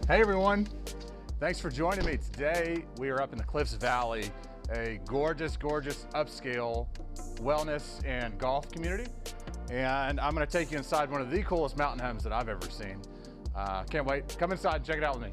Hey everyone, thanks for joining me. Today we are up in the Cliffs Valley, a gorgeous, gorgeous upscale wellness and golf community. And I'm gonna take you inside one of the coolest mountain homes that I've ever seen. Can't wait, come inside and check it out with me.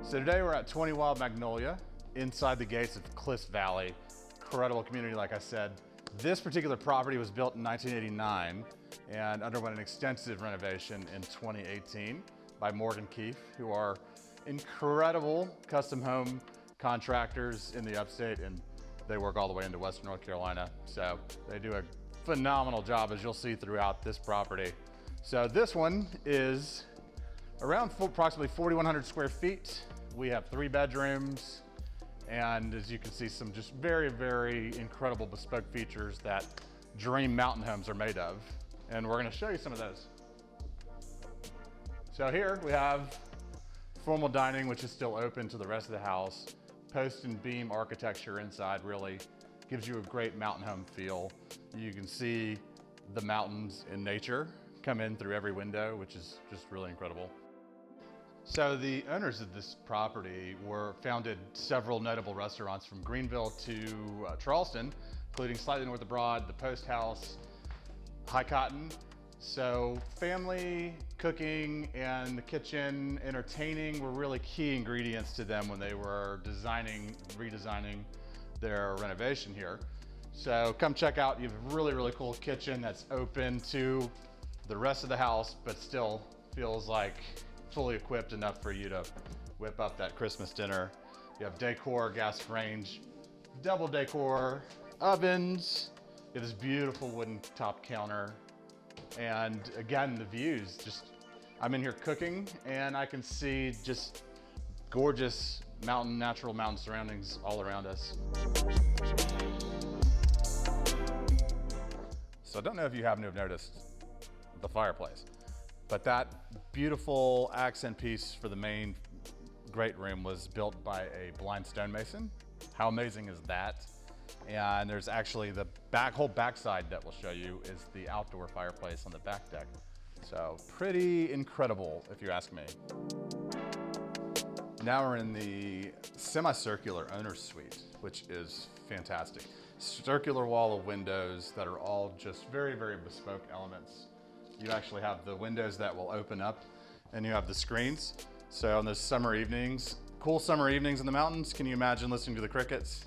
So today we're at 20 Wild Magnolia, inside the gates of Cliffs Valley. Incredible community, like I said. This particular property was built in 1989 and underwent an extensive renovation in 2018 by Keefe, who are incredible custom home contractors in the upstate, and they work all the way into Western North Carolina. So they do a phenomenal job, as you'll see throughout this property. So this one is around approximately 4,100 square feet. We have 3 bedrooms. And as you can see, some just very, very incredible bespoke features that dream mountain homes are made of. And we're gonna show you some of those. So here we have formal dining, which is still open to the rest of the house. Post and beam architecture inside really gives you a great mountain home feel. You can see the mountains in nature come in through every window, which is just really incredible. So the owners of this property founded several notable restaurants from Greenville to Charleston, including slightly north of Broad, the Post House, High Cotton. So family, cooking, and the kitchen, entertaining were really key ingredients to them when they were redesigning their renovation here. So come check out, you have a really, really cool kitchen that's open to the rest of the house, but still feels like fully equipped enough for you to whip up that Christmas dinner. You have decor, gas range, double decor, ovens. You have this beautiful wooden top counter. And again, the views, I'm in here cooking and I can see just gorgeous natural mountain surroundings all around us. So I don't know if you happen to have noticed the fireplace, but that beautiful accent piece for the main great room was built by a blind stonemason. How amazing is that? And there's actually the whole backside that we'll show you is the outdoor fireplace on the back deck. So pretty incredible, if you ask me. Now we're in the semicircular owner's suite, which is fantastic. Circular wall of windows that are all just very, very bespoke elements. You actually have the windows that will open up and you have the screens. So on those summer evenings, cool summer evenings in the mountains, can you imagine listening to the crickets?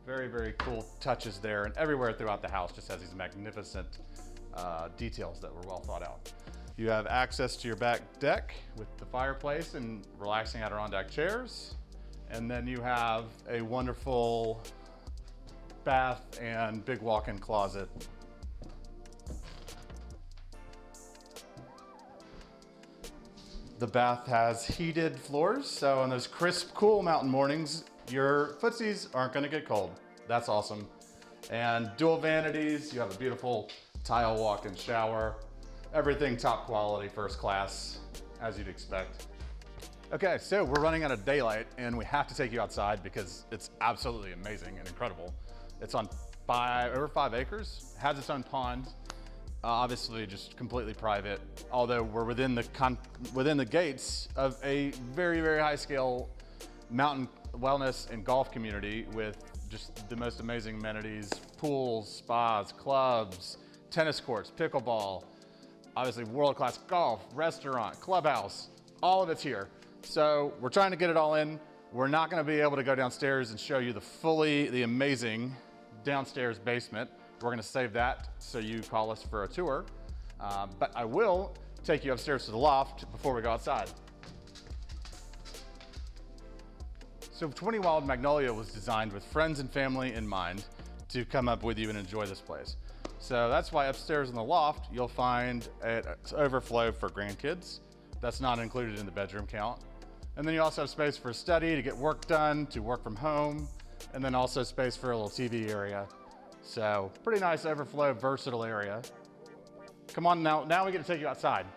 Very, very cool touches there, and everywhere throughout the house just has these magnificent details that were well thought out. You have access to your back deck with the fireplace and relaxing Adirondack chairs. And then you have a wonderful bath and big walk-in closet. The bath has heated floors, so on those crisp, cool mountain mornings, your footsies aren't gonna get cold. That's awesome. And dual vanities, you have a beautiful tile walk-in shower. Everything top quality, first class, as you'd expect. Okay, so we're running out of daylight and we have to take you outside because it's absolutely amazing and incredible. It's on over 5 acres, has its own pond. Obviously just completely private, although we're within the gates of a very, very high scale mountain wellness and golf community with just the most amazing amenities, pools, spas, clubs, tennis courts, pickleball, obviously world-class golf, restaurant, clubhouse, all of it's here. So we're trying to get it all in. We're not gonna be able to go downstairs and show you the amazing downstairs basement. We're gonna save that so you call us for a tour. But I will take you upstairs to the loft before we go outside. So 20 Wild Magnolia was designed with friends and family in mind to come up with you and enjoy this place. So that's why upstairs in the loft, you'll find an overflow for grandkids. That's not included in the bedroom count. And then you also have space for study, to get work done, to work from home, and then also space for a little TV area. So pretty nice overflow, versatile area. Come on now we get to take you outside.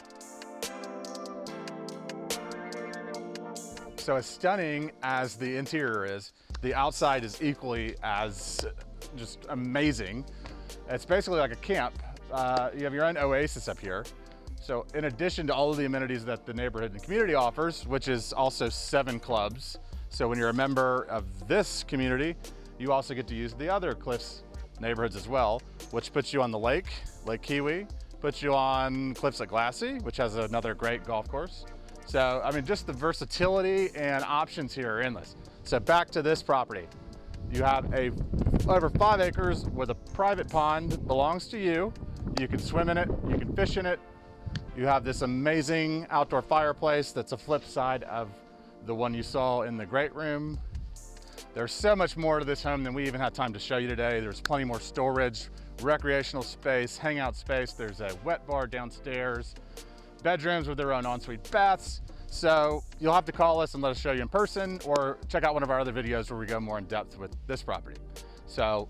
So as stunning as the interior is, the outside is equally as just amazing. It's basically like a camp. You have your own oasis up here. So in addition to all of the amenities that the neighborhood and community offers, which is also 7 clubs. So when you're a member of this community, you also get to use the other Cliffs neighborhoods as well, which puts you on the lake, Lake Kiwi, puts you on Cliffs at Glassy, which has another great golf course. So, I mean, just the versatility and options here are endless. So back to this property. You have over 5 acres with a private pond, belongs to you. You can swim in it, you can fish in it. You have this amazing outdoor fireplace that's a flip side of the one you saw in the great room. There's so much more to this home than we even had time to show you today. There's plenty more storage, recreational space, hangout space. There's a wet bar downstairs, bedrooms with their own ensuite baths. So you'll have to call us and let us show you in person, or check out one of our other videos where we go more in depth with this property. So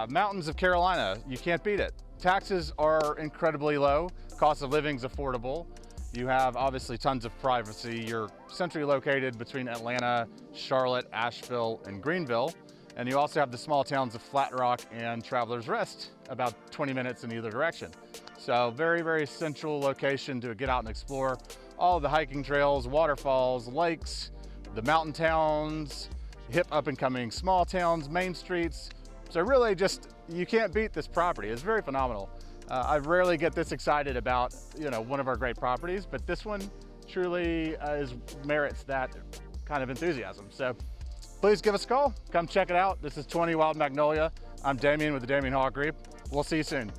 mountains of Carolina, you can't beat it. Taxes are incredibly low. Cost of living is affordable. You have obviously tons of privacy. You're centrally located between Atlanta, Charlotte, Asheville, and Greenville. And you also have the small towns of Flat Rock and Travelers Rest, about 20 minutes in either direction. So very, very central location to get out and explore all of the hiking trails, waterfalls, lakes, the mountain towns, hip up and coming small towns, main streets. So really just, you can't beat this property. It's very phenomenal. I rarely get this excited about, one of our great properties, but this one truly merits that kind of enthusiasm. So please give us a call, come check it out. This is 20 Wild Magnolia. I'm Damian with the Damian Hawk Group. We'll see you soon.